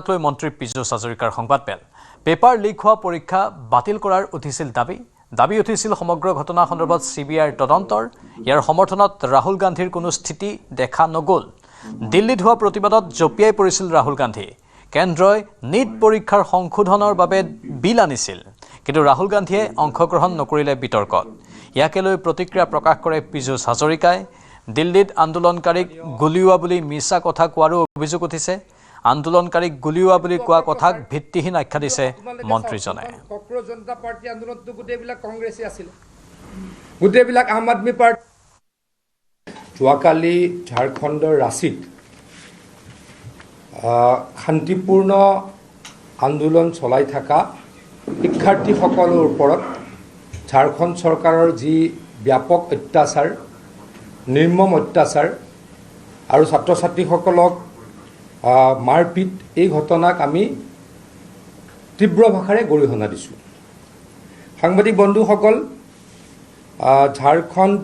লৈ মন্ত্ৰী পীযুষ হাজৰিকাৰ সংবাদমেল পেপাৰ লিক হোৱা পৰীক্ষা বাতিল কৰাৰ উঠিছিল দাবী উঠিছিল সমগ্ৰ ঘটনা সন্দৰ্ভত CBIৰ তদন্তৰ ইয়াৰ সমৰ্থনত ৰাহুল গান্ধীৰ কোনো স্থিতি দেখা নগল দিল্লীত হোৱা প্ৰতিবাদত জপিয়াই পৰিছিল ৰাহুল গান্ধী কেন্দ্ৰই নিট পৰীক্ষাৰ সংশোধনৰ বাবে বিল আনিছিল কিন্তু ৰাহুল গান্ধীয়ে অংশগ্ৰহণ নকৰিলে বিতৰ্কত ইয়াকে লৈ প্ৰতিক্ৰিয়া প্ৰকাশ কৰে পীযুষ হাজৰিকাই দিল্লীত আন্দোলনকাৰীক গুলিওৱা বুলি মিছা কথা কোৱাৰো অভিযোগ উঠিছে আন্দোলনকাৰীক গুলিওৱা বুলি কোৱা কথাক ভিত্তিহীন আখ্যা দিছে মন্ত্ৰীজনে কংগ্ৰেছ জনতা পাৰ্টি আন্দোলনটো গোটেইবিলাক কংগ্ৰেছী আছিল গোটেইবিলাক আম আদমি পাৰ্টি যোৱাকালি ঝাৰখণ্ডৰ ৰাঁচীত শান্তিপূৰ্ণ আন্দোলন চলাই থকা শিক্ষাৰ্থীসকলৰ ওপৰত ঝাৰখণ্ড চৰকাৰৰ যি ব্যাপক অত্যাচাৰ নিৰ্মম অত্যাচাৰ আৰু ছাত্ৰ ছাত্ৰীসকলক মাৰপিট এই ঘটনাক আমি তীব্ৰ ভাষাৰে গৰিহণা দিছোঁ সাংবাদিক বন্ধুসকল ঝাৰখণ্ড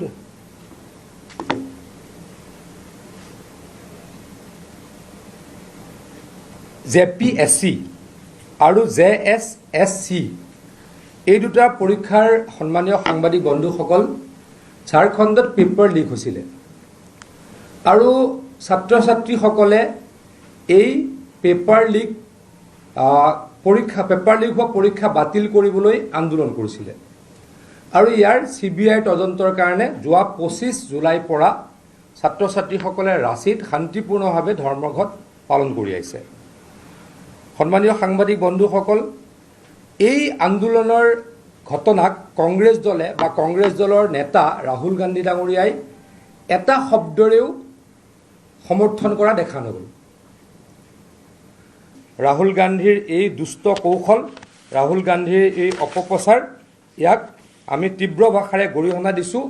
JPSC আৰু JSSC এই দুটা পৰীক্ষাৰ সন্মানীয় সাংবাদিক বন্ধুসকল ঝাৰখণ্ডত পেপাৰ লিক হৈছিলে আৰু ছাত্ৰ ছাত্ৰীসকলে এই পেপাৰ লিক হোৱা পৰীক্ষা বাতিল কৰিবলৈ আন্দোলন কৰিছিলে আৰু ইয়াৰ CBI তদন্তৰ কাৰণে যোৱা 25 জুলাইৰ পৰা ছাত্ৰ ছাত্ৰীসকলে ৰাঁচীত শান্তিপূৰ্ণভাৱে ধৰ্মঘট পালন কৰি আহিছে সন্মানীয় সাংবাদিক বন্ধুসকল এই আন্দোলনৰ ঘটনাক কংগ্ৰেছ দলে বা কংগ্ৰেছ দলৰ নেতা ৰাহুল গান্ধী ডাঙৰীয়াই এটা শব্দৰেও সমৰ্থন কৰা দেখা নগ'ল ৰাহুল গান্ধীৰ এই দুষ্ট কৌশল ৰাহুল গান্ধীৰ এই অপপ্ৰচাৰ ইয়াক আমি তীব্ৰ ভাষাৰে গৰিহণা দিছোঁ